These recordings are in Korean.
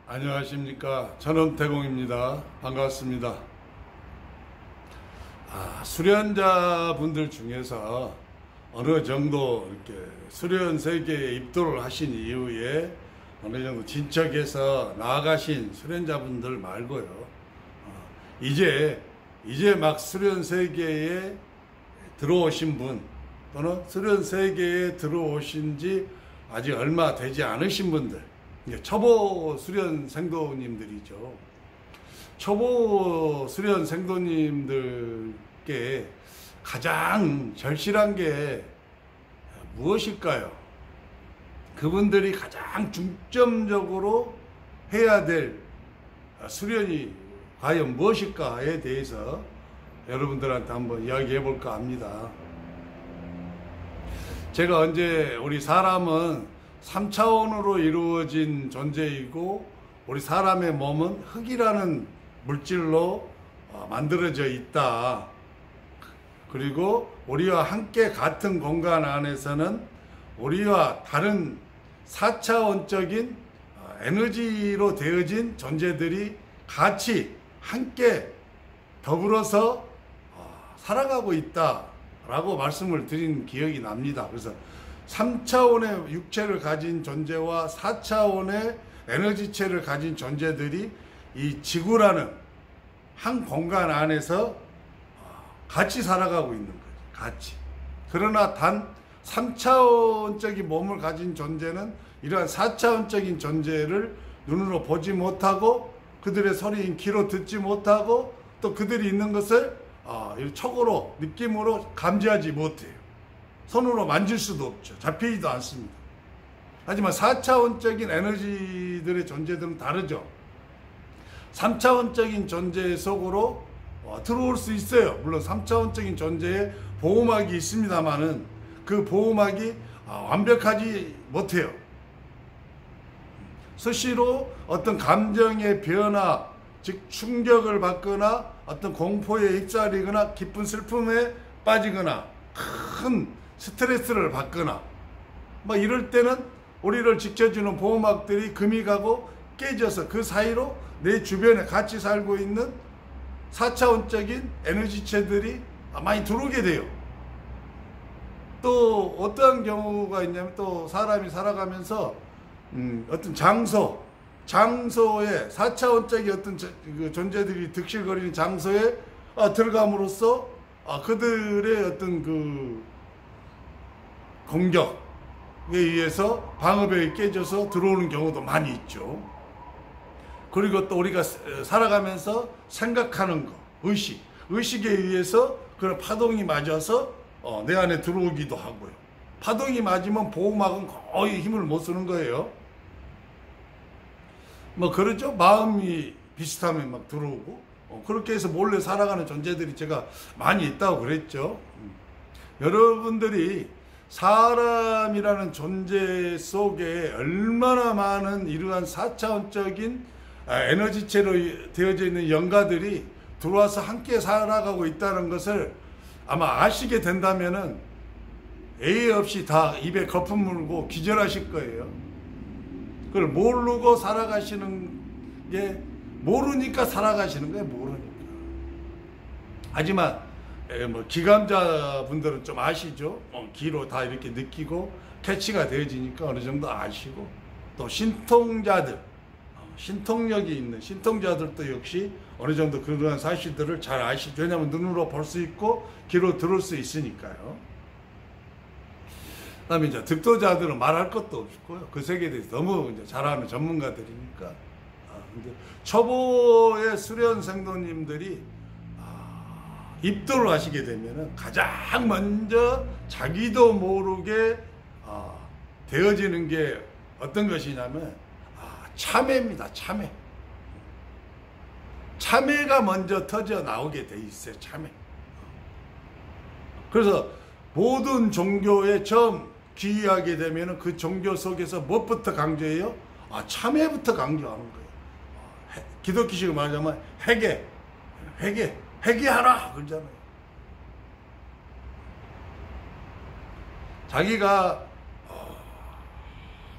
안녕하십니까. 전엄태공입니다. 반갑습니다. 수련자분들 중에서 어느 정도 이렇게 수련 세계에 입도를 하신 이후에 어느 정도 진척해서 나아가신 수련자분들 말고요. 이제 막 수련 세계에 들어오신 분 또는 수련 세계에 들어오신 지 아직 얼마 되지 않으신 분들, 초보 수련 생도님들이죠. 초보 수련 생도님들께 가장 절실한 게 무엇일까요? 그분들이 가장 중점적으로 해야 될 수련이 과연 무엇일까에 대해서 여러분들한테 한번 이야기해 볼까 합니다. 제가 언제 우리 사람은 3차원으로 이루어진 존재이고 우리 사람의 몸은 흙이라는 물질로 만들어져 있다. 그리고 우리와 함께 같은 공간 안에서는 우리와 다른 4차원적인 에너지로 되어진 존재들이 같이 함께 더불어서 살아가고 있다라고 말씀을 드린 기억이 납니다. 그래서 3차원의 육체를 가진 존재와 4차원의 에너지체를 가진 존재들이 이 지구라는 한 공간 안에서 같이 살아가고 있는 거죠. 같이. 그러나 단 3차원적인 몸을 가진 존재는 이러한 4차원적인 존재를 눈으로 보지 못하고 그들의 소리인 귀로 듣지 못하고 또 그들이 있는 것을 촉으로 느낌으로 감지하지 못해요. 손으로 만질 수도 없죠. 잡히지도 않습니다. 하지만 4차원적인 에너지들의 존재들은 다르죠. 3차원적인 존재 속으로 들어올 수 있어요. 물론 3차원적인 존재에 보호막이 있습니다만은 그 보호막이 완벽하지 못해요. 수시로 어떤 감정의 변화, 즉 충격을 받거나 어떤 공포에 휩싸이거나 기쁜 슬픔에 빠지거나 큰 스트레스를 받거나 막 이럴 때는 우리를 지켜주는 보호막들이 금이 가고 깨져서 그 사이로 내 주변에 같이 살고 있는 4차원적인 에너지체들이 많이 들어오게 돼요. 또 어떠한 경우가 있냐면 또 사람이 살아가면서 어떤 장소에 4차원적인 어떤 존재들이 득실거리는 장소에 들어감으로써 그들의 어떤 그 공격에 의해서 방어벽이 깨져서 들어오는 경우도 많이 있죠. 그리고 또 우리가 살아가면서 생각하는 거, 의식에 의해서 그런 파동이 맞아서 내 안에 들어오기도 하고요. 파동이 맞으면 보호막은 거의 힘을 못 쓰는 거예요. 뭐 그러죠. 마음이 비슷하면 막 들어오고 그렇게 해서 몰래 살아가는 존재들이 제가 많이 있다고 그랬죠. 여러분들이 사람이라는 존재 속에 얼마나 많은 이러한 4차원적인 에너지체로 되어져 있는 영가들이 들어와서 함께 살아가고 있다는 것을 아마 아시게 된다면은 예의 없이 다 입에 거품 물고 기절하실 거예요. 그걸 모르고 살아가시는 게 모르니까 살아가시는 거예요. 모르니까. 하지만 뭐 기감자분들은 좀 아시죠. 귀로 다 이렇게 느끼고 캐치가 되어지니까 어느 정도 아시고 또 신통자들, 신통력이 있는 신통자들도 역시 어느 정도 그러한 사실들을 잘 아시죠. 왜냐하면 눈으로 볼 수 있고 귀로 들을 수 있으니까요. 그다음에 이제 득도자들은 말할 것도 없고요. 그 세계에 대해서 너무 이제 잘 아는 전문가들이니까. 근데 초보의 수련 생도님들이 입도를 하시게 되면은 가장 먼저 자기도 모르게 되어지는 게 어떤 것이냐면 참회입니다. 참회. 참회가 먼저 터져 나오게 돼 있어요. 참회. 그래서 모든 종교에 처음 귀의하게 되면 그 종교 속에서 무엇부터 강조해요? 참회부터 강조하는 거예요. 기독교식으로 말하자면 회개하라 그러잖아요. 자기가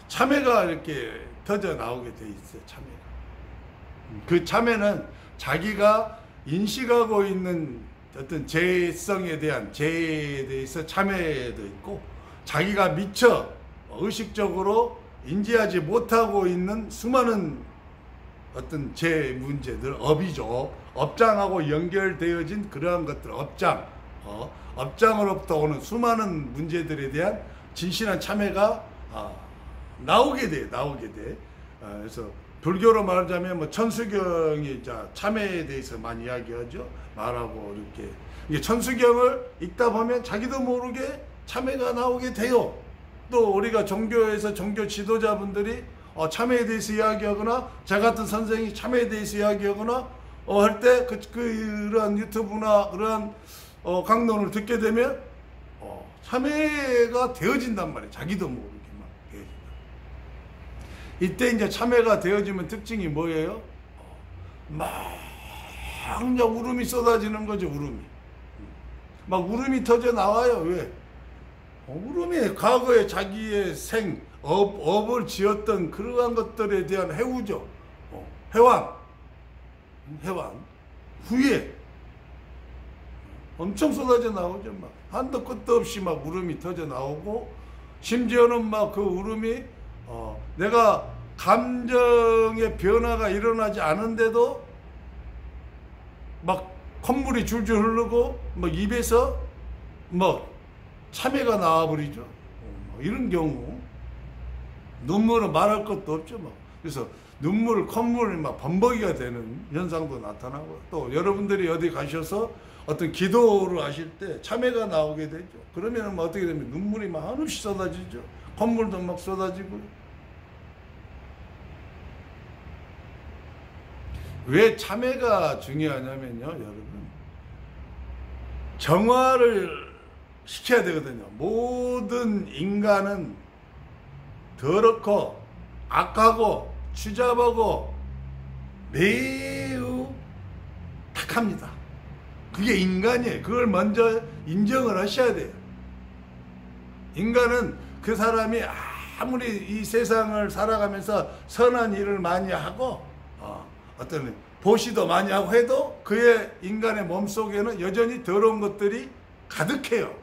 참회가 이렇게 터져 나오게 돼 있어요. 참회가. 그 참회는 자기가 인식하고 있는 어떤 죄성에 대한 죄에 대해서 참회도 있고, 자기가 미처 의식적으로 인지하지 못하고 있는 수많은 어떤 죄 문제들, 업이죠. 업장하고 연결되어진 그러한 것들, 업장으로부터 오는 수많은 문제들에 대한 진실한 참회가 나오게 돼. 그래서 불교로 말하자면 뭐 천수경이 참회에 대해서 많이 이야기하죠. 말하고 이렇게. 이게 천수경을 읽다 보면 자기도 모르게 참회가 나오게 돼요. 또 우리가 종교에서 종교 지도자분들이 참회에 대해서 이야기하거나, 저 같은 선생이 참회에 대해서 이야기하거나 할 때 그러한 유튜브나 그러한 강론을 듣게 되면 참회가 되어진단 말이에요. 자기도 모르게 막 되어진다. 이때 이제 참회가 되어지면 특징이 뭐예요? 막 그냥 울음이 쏟아지는 거죠. 막 울음이 터져 나와요. 왜? 울음이 과거에 자기의 업을 지었던 그러한 것들에 대한 해우죠. 회환, 후회. 엄청 쏟아져 나오죠. 막 한도 끝도 없이 막 울음이 터져 나오고, 심지어는 막 그 울음이 내가 감정의 변화가 일어나지 않은데도 막 콧물이 줄줄 흐르고 막 입에서 막 참회가 나와버리죠. 이런 경우 눈물은 말할 것도 없죠. 막 그래서 콧물이 막 범벅이가 되는 현상도 나타나고, 또 여러분들이 어디 가셔서 어떤 기도를 하실 때 참회가 나오게 되죠. 그러면 뭐 어떻게 되면 눈물이 막 한없이 쏟아지죠. 콧물도 막 쏟아지고. 왜 참회가 중요하냐면요, 여러분, 정화를 시켜야 되거든요. 모든 인간은 더럽고 악하고 추잡하고 매우 탁합니다. 그게 인간이에요. 그걸 먼저 인정을 하셔야 돼요. 인간은 그 사람이 아무리 이 세상을 살아가면서 선한 일을 많이 하고 어떤 보시도 많이 하고 해도 그의 인간의 몸속에는 여전히 더러운 것들이 가득해요.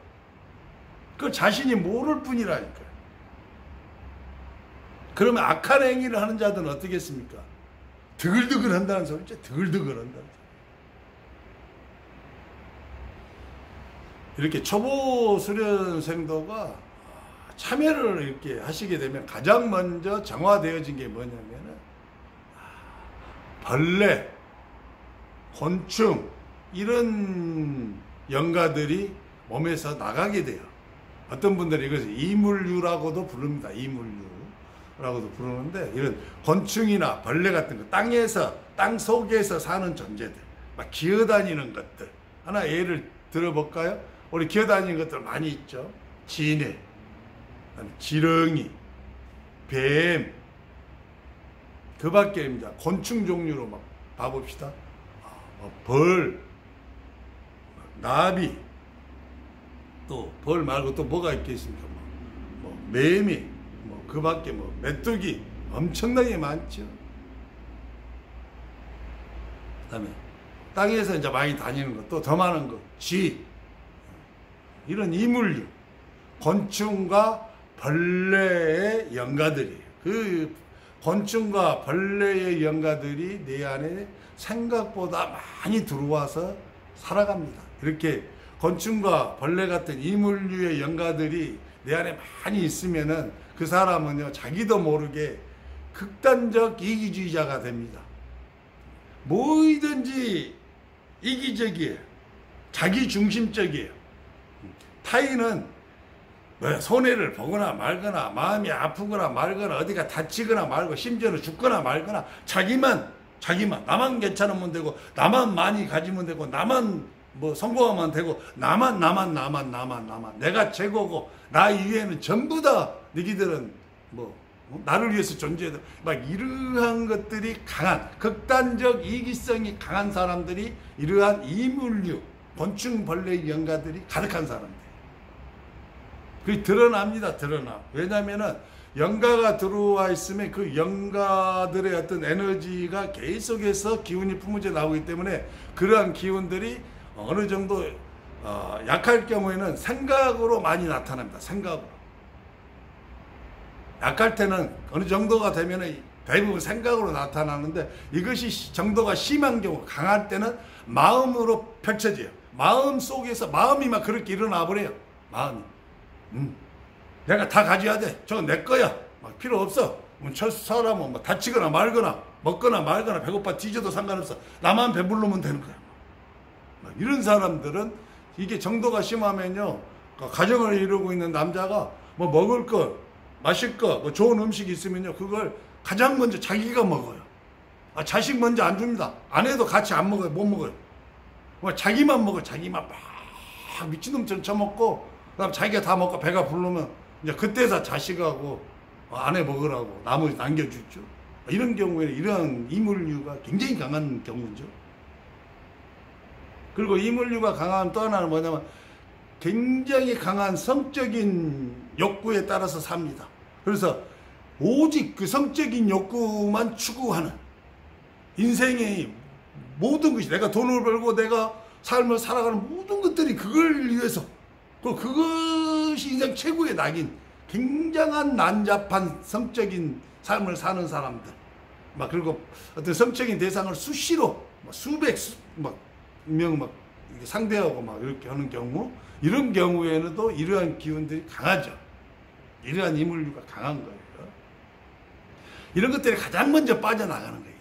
그걸 자신이 모를 뿐이라니까요. 그러면 악한 행위를 하는 자들은 어떻겠습니까? 드글드글 한다는 소리죠. 드글드글 한다는 소리. 이렇게 초보 수련생도가 참여를 이렇게 하시게 되면 가장 먼저 정화되어진 게 뭐냐면은 벌레, 곤충 이런 영가들이 몸에서 나가게 돼요. 어떤 분들이 이것을 이물류라고도 부릅니다. 이물류라고도 부르는데, 이런 곤충이나 벌레 같은 거, 땅 속에서 사는 존재들, 막 기어다니는 것들, 하나 예를 들어볼까요? 우리 기어다니는 것들 많이 있죠. 지네, 지렁이, 뱀, 그 밖에입니다. 곤충 종류로 막 봐봅시다. 벌, 나비, 또 벌 말고 또 뭐가 있겠습니까? 매미, 그 밖에 메뚜기 엄청나게 많죠. 그다음에 땅에서 이제 많이 다니는 것, 또 더 많은 것, 쥐, 이런 이물류, 곤충과 벌레의 영가들이에요. 그 곤충과 벌레의 영가들이 내 안에 생각보다 많이 들어와서 살아갑니다. 이렇게 곤충과 벌레 같은 이물류의 영가들이 내 안에 많이 있으면은 그 사람은요, 자기도 모르게 극단적 이기주의자가 됩니다. 뭐든지 이기적이에요. 자기중심적이에요. 타인은 손해를 보거나 말거나 마음이 아프거나 말거나 어디가 다치거나 말고 심지어는 죽거나 말거나 자기만 나만 괜찮으면 되고, 나만 많이 가지면 되고, 나만 성공하면 되고, 나만 내가 최고고, 나 이외에는 전부 다 너희들은 나를 위해서 존재해도, 막 이러한 것들이 강한, 극단적 이기성이 강한 사람들이 이러한 이물류, 곤충 벌레 영가들이 가득한 사람들. 그게 드러납니다. 왜냐면은 영가가 들어와 있으면 그 영가들의 어떤 에너지가 계속해서 기운이 품어져 나오기 때문에 그러한 기운들이 어느 정도 약할 경우에는 생각으로 많이 나타납니다. 생각으로. 약할 때는 어느 정도가 되면 대부분 생각으로 나타나는데 이것이 정도가 심한 경우, 강할 때는 마음으로 펼쳐져요. 마음 속에서 마음이 막 그렇게 일어나 버려요. 마음이. 내가 다 가져야 돼. 저건 내 거야. 막 필요 없어. 저 사람은 뭐 다치거나 말거나 먹거나 말거나 배고파 뒤져도 상관없어. 나만 배부르면 되는 거야. 막 이런 사람들은 이게 정도가 심하면요, 가정을 이루고 있는 남자가 뭐 먹을 거, 마실 거, 뭐 좋은 음식이 있으면요, 그걸 가장 먼저 자기가 먹어요. 자식 먼저 안 줍니다. 아내도 같이 안 먹어요. 못 먹어요. 뭐 자기만 먹어요. 자기만 막 미친놈처럼 처먹고, 그다음 자기가 다 먹고 배가 부르면 이제 그때서 자식하고 아내 먹으라고 나머지 남겨주죠. 이런 경우에는 이러한 이물류가 굉장히 강한 경우죠. 그리고 이물류가 강한 또 하나는 뭐냐면 굉장히 강한 성적인 욕구에 따라서 삽니다. 그래서 오직 그 성적인 욕구만 추구하는, 인생의 모든 것이, 내가 돈을 벌고 내가 삶을 살아가는 모든 것들이 그걸 위해서, 그것이 인생 최고의 낙인, 굉장한 난잡한 성적인 삶을 사는 사람들, 그리고 어떤 성적인 대상을 수시로 수백 명 상대하고 이렇게 하는 경우, 이런 경우에는 또 이러한 기운들이 강하죠. 이러한 이물류가 강한 거예요. 이런 것들이 가장 먼저 빠져나가는 거예요.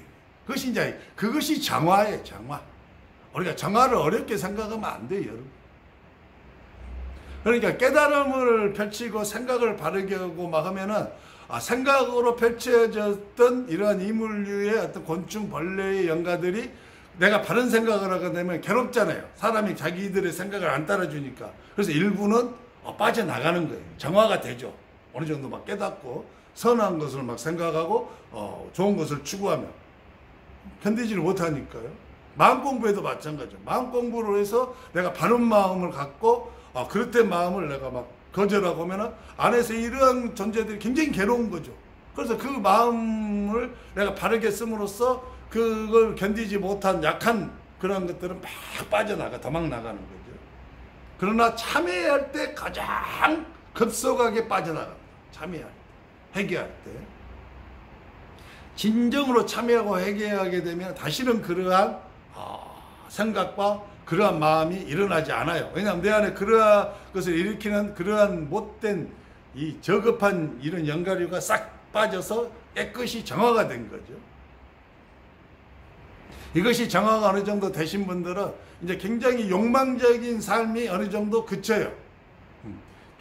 그것이 정화예요, 정화. 우리가 정화를 어렵게 생각하면 안 돼요, 여러분. 그러니까 깨달음을 펼치고 생각을 바르게 하고 하면은, 생각으로 펼쳐졌던 이러한 이물류의 어떤 곤충, 벌레의 영가들이 내가 바른 생각을 하게 되면 괴롭잖아요. 사람이 자기들의 생각을 안 따라주니까. 그래서 일부는 빠져나가는 거예요. 정화가 되죠. 어느 정도 깨닫고 선한 것을 생각하고 좋은 것을 추구하면 견디지를 못하니까요. 마음 공부에도 마찬가지죠. 마음 공부를 해서 내가 바른 마음을 갖고 그릇된 마음을 내가 거절하고 하면 안에서 이러한 존재들이 굉장히 괴로운 거죠. 그래서 그 마음을 내가 바르게 씀으로써 그걸 견디지 못한 약한 그런 것들은 막 빠져나가, 도망 나가는 거죠. 그러나 참회할 때 가장 급속하게 빠져나갑니다. 참회할 때, 회개할 때. 진정으로 참회하고 회개하게 되면 다시는 그러한 생각과 그러한 마음이 일어나지 않아요. 왜냐하면 내 안에 그러한 것을 일으키는 그러한 못된 이 저급한 이런 영가류가 싹 빠져서 깨끗이 정화가 된 거죠. 이것이 정화가 어느 정도 되신 분들은 이제 굉장히 욕망적인 삶이 어느 정도 그쳐요.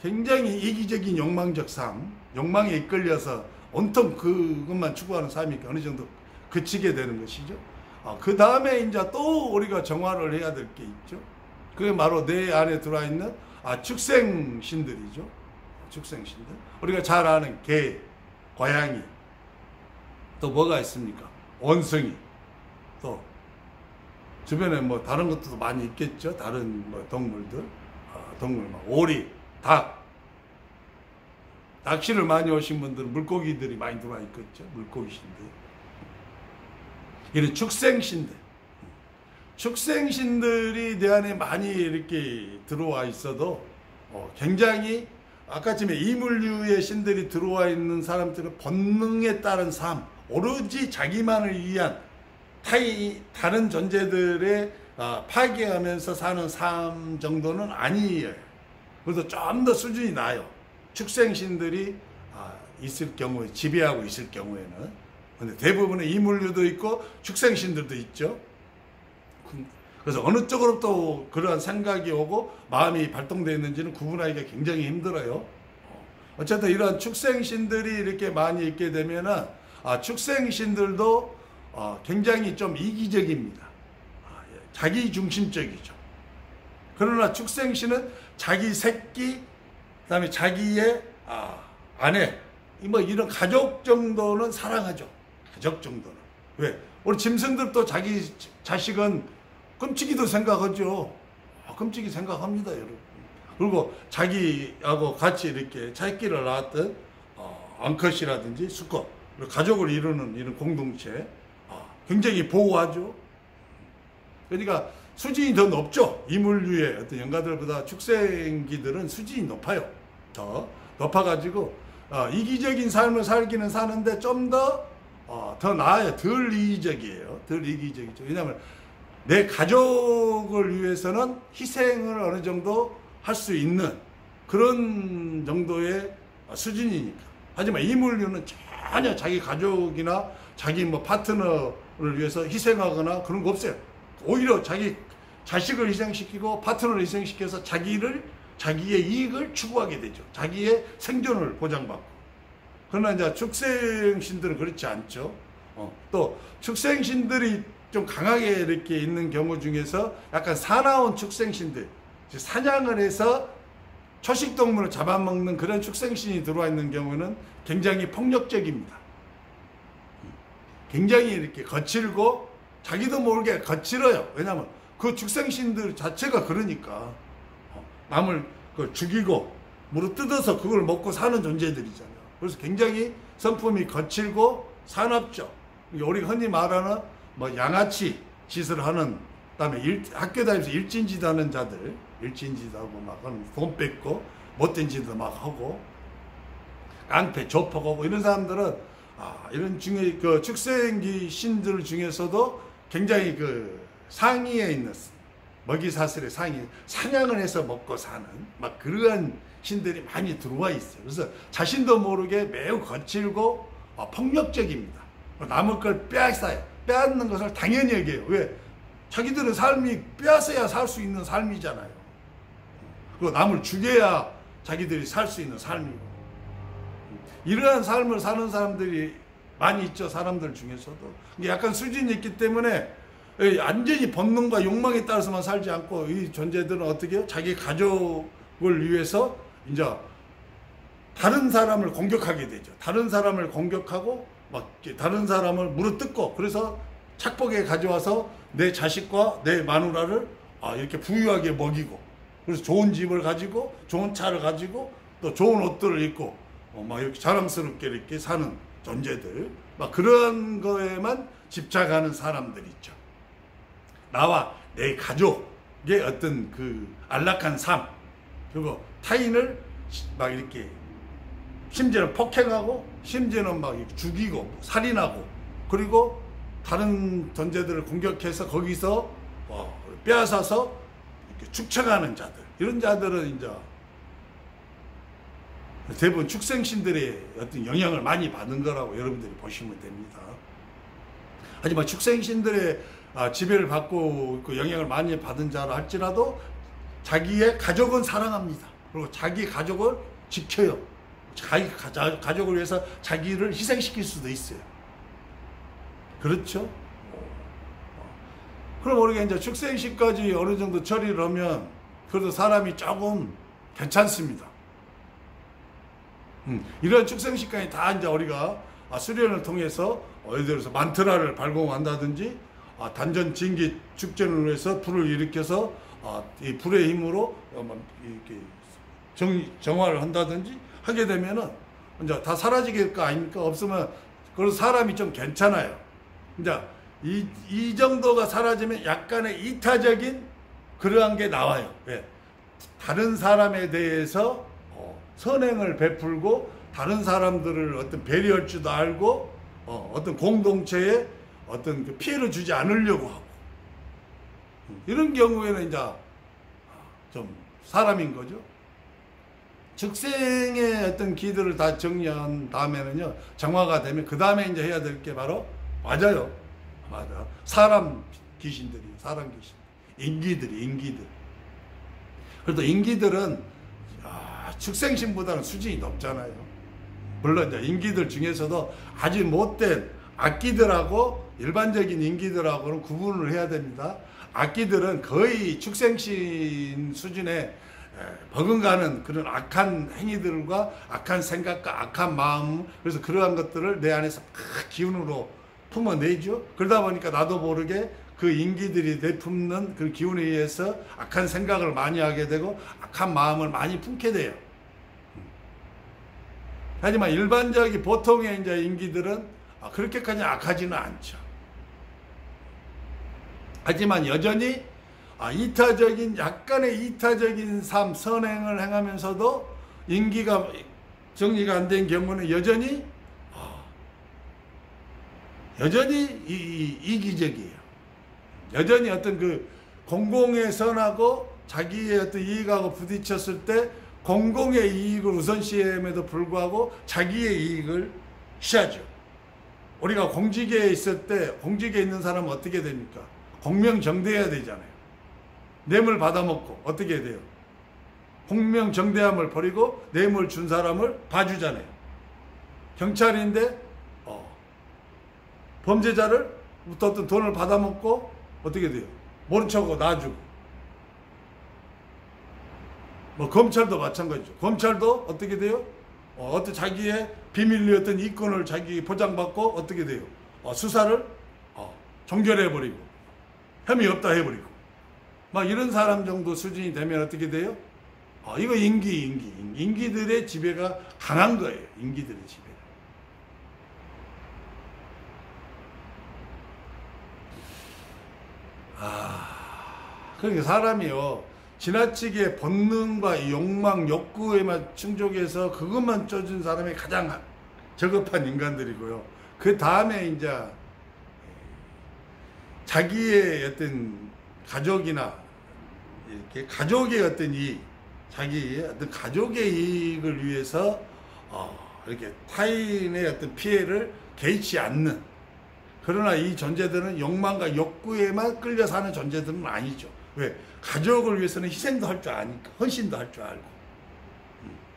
굉장히 이기적인 욕망적 삶, 욕망에 이끌려서 온통 그것만 추구하는 삶이 어느 정도 그치게 되는 것이죠. 그 다음에 이제 또 우리가 정화를 해야 될 게 있죠. 그게 바로 내 안에 들어와 있는 축생신들이죠. 축생신들. 우리가 잘 아는 개, 고양이, 또 뭐가 있습니까? 원숭이, 또 주변에 다른 것도 많이 있겠죠. 다른 동물들, 오리, 닭. 낚시를 많이 오신 분들은 물고기들이 많이 들어와 있겠죠. 물고기신들. 이런 축생신들. 축생신들이 내 안에 많이 이렇게 들어와 있어도 굉장히 아까쯤에 이물류의 신들이 들어와 있는 사람들은 본능에 따른 삶, 오로지 자기만을 위한 다른 존재들의 파괴하면서 사는 삶 정도는 아니에요. 그래서 좀 더 수준이 나아요. 축생신들이 있을 경우에, 지배하고 있을 경우에는. 근데 대부분의 이물류도 있고 축생신들도 있죠. 그래서 어느 쪽으로 또 그러한 생각이 오고 마음이 발동되어 있는지는 구분하기가 굉장히 힘들어요. 어쨌든 이러한 축생신들이 이렇게 많이 있게 되면은 축생신들도 굉장히 좀 이기적입니다. 자기 중심적이죠. 그러나 축생신은 자기 새끼, 그다음에 자기의 아내, 이런 가족 정도는 사랑하죠. 가족 정도는. 왜? 우리 짐승들도 자기 자식은 끔찍이도 생각하죠. 끔찍이 생각합니다, 여러분. 그리고 자기하고 같이 이렇게 새끼를 낳았던 암컷이라든지 수컷, 가족을 이루는 이런 공동체, 굉장히 보호하죠. 그러니까 수준이 더 높죠. 이물류의 어떤 연가들보다 축생기들은 수준이 높아요. 더 높아가지고 이기적인 삶을 살기는 사는데 좀 더 나아요. 덜 이기적이에요. 덜 이기적이죠. 왜냐하면 내 가족을 위해서는 희생을 어느 정도 할 수 있는 그런 정도의 수준이니까. 하지만 이물류는 전혀 자기 가족이나 자기 뭐 파트너를 위해서 희생하거나 그런 거 없어요. 오히려 자기 자식을 희생시키고 파트너를 희생시켜서 자기의 이익을 추구하게 되죠. 자기의 생존을 보장받고. 그러나 이제 축생신들은 그렇지 않죠. 또 축생신들이 좀 강하게 이렇게 있는 경우 중에서 약간 사나운 축생신들, 사냥을 해서 초식동물을 잡아먹는 그런 축생신이 들어와 있는 경우는 굉장히 폭력적입니다. 굉장히 이렇게 거칠고 자기도 모르게 거칠어요. 왜냐하면 그 축생신들 자체가 그러니까 남을 죽이고 무릎 뜯어서 그걸 먹고 사는 존재들이잖아요. 그래서 굉장히 성품이 거칠고 사납죠. 우리가 흔히 말하는 뭐 양아치 짓을 하는, 그다음에 학교 다니면서 일진짓 하는 자들, 일진짓하고 막 돈 뺏고 못된 짓도 막 하고 깡패 조폭하고 이런 사람들은 이런 중에 그 축생기 신들 중에서도 굉장히 그 상위에 있는 먹이사슬의 상위, 사냥을 해서 먹고 사는 막 그러한 신들이 많이 들어와 있어요. 그래서 자신도 모르게 매우 거칠고 폭력적입니다. 남의 걸 빼앗아요. 빼앗는 것을 당연히 여겨요. 왜? 자기들은 삶이 빼앗아야 살 수 있는 삶이잖아요. 그리고 남을 죽여야 자기들이 살 수 있는 삶이고. 이러한 삶을 사는 사람들이 많이 있죠. 사람들 중에서도. 약간 수준이 있기 때문에 완전히 본능과 욕망에 따라서만 살지 않고 이 존재들은 어떻게 해요? 자기 가족을 위해서 이제 다른 사람을 공격하게 되죠. 다른 사람을 공격하고 막 다른 사람을 물어뜯고, 그래서 착복에 가져와서 내 자식과 내 마누라를 이렇게 부유하게 먹이고, 그래서 좋은 집을 가지고 좋은 차를 가지고 또 좋은 옷들을 입고 막 이렇게 자랑스럽게 이렇게 사는 존재들, 막 그런 거에만 집착하는 사람들이 있죠. 나와 내 가족의 어떤 그 안락한 삶, 그리고 타인을 막 이렇게 심지어는 폭행하고 심지어는 막 죽이고 살인하고, 그리고 다른 존재들을 공격해서 거기서 빼앗아서 이렇게 축적하는 자들, 이런 자들은 이제 대부분 축생신들의 어떤 영향을 많이 받은 거라고 여러분들이 보시면 됩니다. 하지만 축생신들의 지배를 받고 그 영향을 많이 받은 자라 할지라도 자기의 가족은 사랑합니다. 그리고 자기 가족을 지켜요. 자기 가족을 위해서 자기를 희생시킬 수도 있어요. 그렇죠? 그럼 우리가 이제 축생시까지 어느 정도 처리를 하면 그래도 사람이 조금 괜찮습니다. 이런 축생시까지 다 이제 우리가 수련을 통해서 예를 들어서 만트라를 발공한다든지 단전 진기 축전을 해서 불을 일으켜서 이 불의 힘으로 이렇게 정화를 한다든지 하게 되면은 이제 다 사라지게 거 아닙니까? 없으면 그래서 사람이 좀 괜찮아요. 이제 이 정도가 사라지면 약간의 이타적인 그러한 게 나와요. 왜? 다른 사람에 대해서 선행을 베풀고 다른 사람들을 어떤 배려할 줄도 알고 어떤 공동체에 어떤 그 피해를 주지 않으려고 하고, 이런 경우에는 이제 좀 사람인 거죠. 즉생의 어떤 기들을 다 정리한 다음에는요, 정화가 되면 그 다음에 이제 해야 될 게 바로 맞아요. 맞아. 사람 귀신들이, 사람 귀신, 인기들. 그래도 인기들은 축생신보다는 수준이 높잖아요. 물론 이제 인기들 중에서도 아주 못된 악기들하고 일반적인 인기들하고는 구분을 해야 됩니다. 악기들은 거의 축생신 수준의 버금가는 그런 악한 행위들과 악한 생각과 악한 마음, 그래서 그러한 것들을 내 안에서 기운으로 품어내죠. 그러다 보니까 나도 모르게 그 인기들이 내뿜는 그 기운에 의해서 악한 생각을 많이 하게 되고 악한 마음을 많이 품게 돼요. 하지만 일반적인 보통의 이제 인기들은 그렇게까지 악하지는 않죠. 하지만 여전히 이타적인, 약간의 이타적인 삶, 선행을 행하면서도 인기가 정리가 안 된 경우는 여전히 이기적이에요. 여전히 어떤 그 공공의 선하고 자기의 어떤 이익하고 부딪혔을 때 공공의 이익을 우선시함에도 불구하고 자기의 이익을 취하죠. 우리가 공직에 있을 때, 공직에 있는 사람은 어떻게 됩니까? 공명정대해야 되잖아요. 뇌물 받아먹고 어떻게 해야 돼요? 공명정대함을 버리고 뇌물 준 사람을 봐주잖아요. 경찰인데 범죄자를 어떤 돈을 받아먹고 어떻게 돼요? 모른 척하고 놔주고. 검찰도 마찬가지죠. 검찰도 어떻게 돼요? 어떤 자기의 비밀리 어떤 이권을 자기 보장받고 어떻게 돼요? 수사를 종결해버리고 혐의 없다 해버리고 막 이런 사람 정도 수준이 되면 어떻게 돼요? 이거 인기들의 지배가 강한 거예요. 인기들의 지배가. 그러니까 사람이요, 지나치게 본능과 욕망, 욕구에만 충족해서 그것만 쫓은 사람이 가장 저급한 인간들이고요. 그 다음에 이제 자기의 어떤 가족이나 이렇게 가족의 어떤 이익, 자기의 어떤 가족의 이익을 위해서 이렇게 타인의 어떤 피해를 개의치 않는, 그러나 이 존재들은 욕망과 욕구에만 끌려 사는 존재들은 아니죠. 왜? 가족을 위해서는 희생도 할 줄 아니까, 헌신도 할 줄 알고.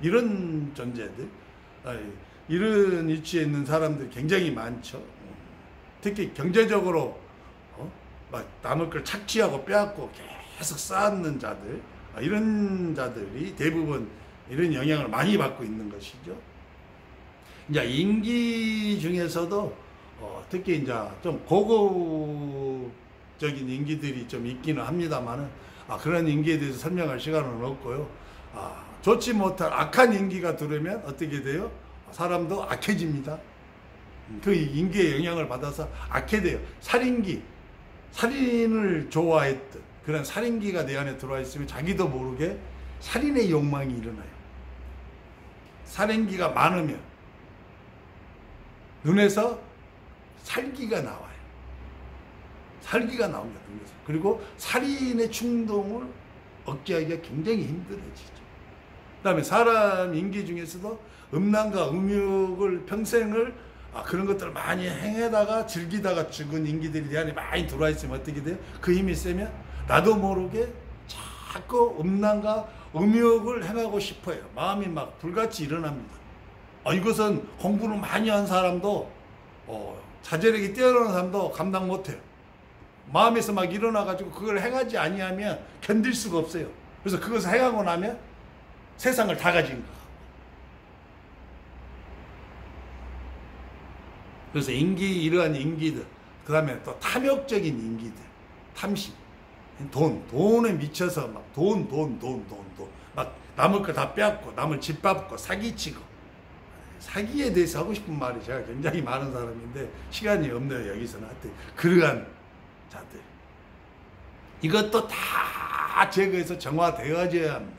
이런 존재들, 이런 위치에 있는 사람들이 굉장히 많죠. 특히 경제적으로 막 남의 걸 착취하고 빼앗고 계속 쌓는 자들, 이런 자들이 대부분 이런 영향을 많이 받고 있는 것이죠. 이제 인기 중에서도 특히 이제 좀 고급적인 인기들이 좀 있기는 합니다만은 그런 인기에 대해서 설명할 시간은 없고요. 좋지 못한 악한 인기가 들으면 어떻게 돼요? 사람도 악해집니다. 그 인기의 영향을 받아서 악해돼요. 살인기, 살인을 좋아했던 그런 살인기가 내 안에 들어와 있으면 자기도 모르게 살인의 욕망이 일어나요. 살인기가 많으면 눈에서 살기가 나와요. 살기가 나옵니다. 눈에서. 그리고 살인의 충동을 억제하기가 굉장히 힘들어지죠. 그 다음에 사람 인기 중에서도 음란과 음욕을 평생을 그런 것들을 많이 행해다가 즐기다가 죽은 인기들이 내 안에 많이 들어와 있으면 어떻게 돼요? 그 힘이 세면 나도 모르게 자꾸 음란과 음욕을 행하고 싶어요. 마음이 막 불같이 일어납니다. 이것은 공부를 많이 한 사람도 자제력이 뛰어난 사람도 감당 못해요. 마음에서 막 일어나가지고 그걸 행하지 아니하면 견딜 수가 없어요. 그래서 그것을 행하고 나면 세상을 다 가진 거예요. 그래서 이러한 인기들, 그 다음에 또 탐욕적인 인기들, 탐심, 돈에 미쳐서 막 돈, 막 남을 거 다 빼앗고, 남을 짓밟고, 사기치고, 사기에 대해서 하고 싶은 말이 제가 굉장히 많은 사람인데, 시간이 없네요, 여기서는. 하여튼, 그러한 자들. 이것도 다 제거해서 정화되어져야 합니다.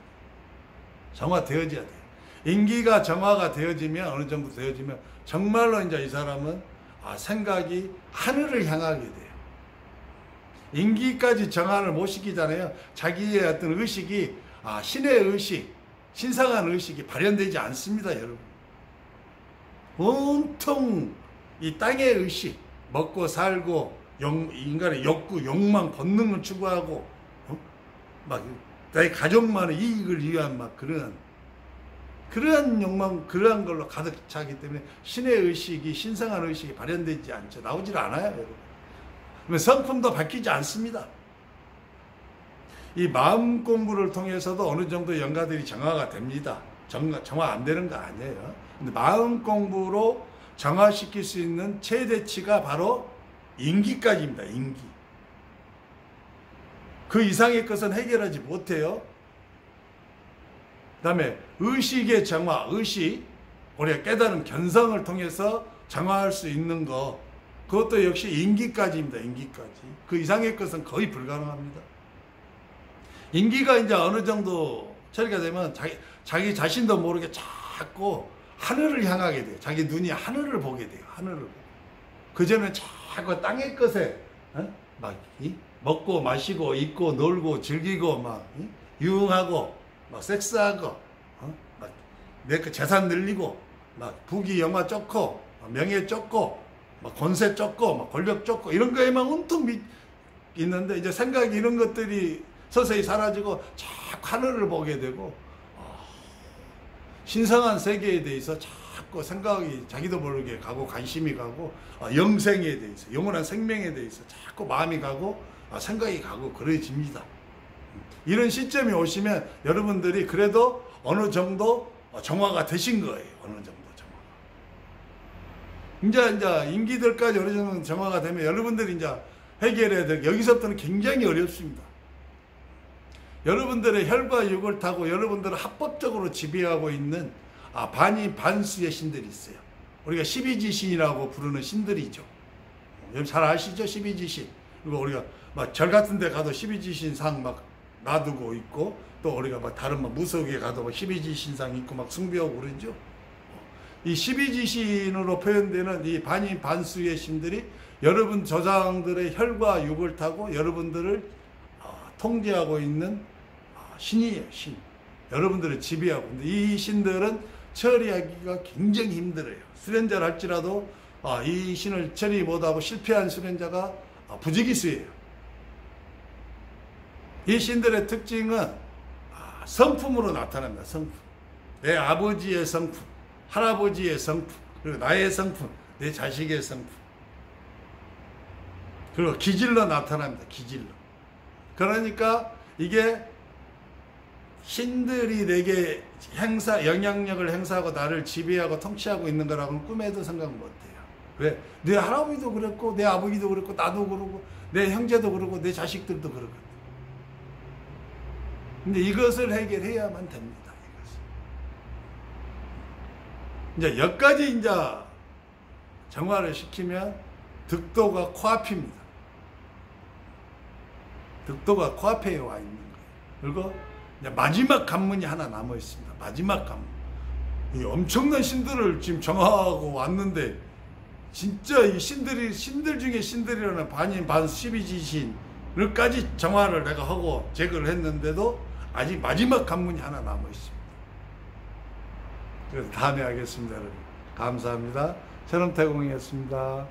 정화되어져야 돼요. 인기가 정화가 되어지면, 어느 정도 되어지면, 정말로 이제 이 사람은 생각이 하늘을 향하게 돼요. 인기까지 정화를 못 시키잖아요. 자기의 어떤 의식이 신의 의식, 신성한 의식이 발현되지 않습니다, 여러분. 온통 이 땅의 의식, 먹고 살고 인간의 욕구, 욕망, 본능을 추구하고 막 나의 가족만의 이익을 위한 막 그러한 욕망, 그러한 걸로 가득 차기 때문에 신의 의식이, 신성한 의식이 발현되지 않죠. 나오질 않아요, 여러분. 그러면 성품도 바뀌지 않습니다. 이 마음 공부를 통해서도 어느 정도 영가들이 정화가 됩니다. 정화 안 되는 거 아니에요. 근데 마음 공부로 정화시킬 수 있는 최대치가 바로 인기까지입니다. 인기. 그 이상의 것은 해결하지 못해요. 그 다음에 의식의 정화, 의식. 우리가 깨달은 견성을 통해서 정화할 수 있는 거, 그것도 역시 인기까지입니다. 인기까지. 그 이상의 것은 거의 불가능합니다. 인기가 이제 어느 정도 처리가 되면 자기 자신도 모르게 자꾸 하늘을 향하게 돼요. 자기 눈이 하늘을 보게 돼요. 하늘을 보고. 그전에 자꾸 땅의 것에 막 먹고 마시고 입고 놀고 즐기고 막 유흥하고 막 섹스하고 막 내 그 재산 늘리고 막 부귀 영화 쫓고 명예 쫓고 막 권세 쫓고 막 권력 쫓고 이런 거에만 온통 있는데, 이제 생각이 이런 것들이 서서히 사라지고 자꾸 하늘을 보게 되고 신성한 세계에 대해서 자꾸 생각이 자기도 모르게 가고 관심이 가고 영생에 대해서, 영원한 생명에 대해서 자꾸 마음이 가고 생각이 가고 그래집니다. 이런 시점이 오시면 여러분들이 그래도 어느 정도 정화가 되신 거예요. 어느 정도 정화가. 이제 인기들까지 어느 정도 정화가 되면 여러분들이 이제 해결해야 될, 여기서부터는 굉장히 어렵습니다. 여러분들의 혈과 육을 타고 여러분들을 합법적으로 지배하고 있는 반이 반수의 신들이 있어요. 우리가 12지신이라고 부르는 신들이죠. 여러분 잘 아시죠? 12지신. 그리고 우리가 막 절 같은 데 가도 12지신 상 막 놔두고 있고, 또 우리가 막 다른 무속에 가도 막 12지신 상 있고 막 숭배하고 그러죠. 이 12지신으로 표현되는 이 반이 반수의 신들이 여러분 조상들의 혈과 육을 타고 여러분들을 통제하고 있는 신이에요. 신. 여러분들을 지배하고. 근데 이 신들은 처리하기가 굉장히 힘들어요. 수련자를 할지라도 이 신을 처리 못하고 실패한 수련자가 부지기수예요. 이 신들의 특징은 성품으로 나타납니다. 성품. 내 아버지의 성품, 할아버지의 성품, 그리고 나의 성품, 내 자식의 성품. 그리고 기질로 나타납니다. 기질로. 그러니까 이게 신들이 내게 영향력을 행사하고 나를 지배하고 통치하고 있는 거라고는 꿈에도 생각 못해요. 왜? 내 할아버지도 그랬고 내 아버지도 그랬고 나도 그러고 내 형제도 그러고 내 자식들도 그러거든. 근데 이것을 해결해야만 됩니다. 이제 여기까지 이제 정화를 시키면 득도가 코앞입니다. 득도가 코앞에 와 있는 거예요. 그리고 이제 마지막 관문이 하나 남아 있습니다. 마지막 관문. 이 엄청난 신들을 지금 정화하고 왔는데, 진짜 이 신들 중에 신들이라는 반인 반수 12지신을까지 정화를 내가 하고 제거를 했는데도 아직 마지막 관문이 하나 남아 있습니다. 그래서 다음에 하겠습니다, 여러분. 감사합니다. 철험태공이었습니다.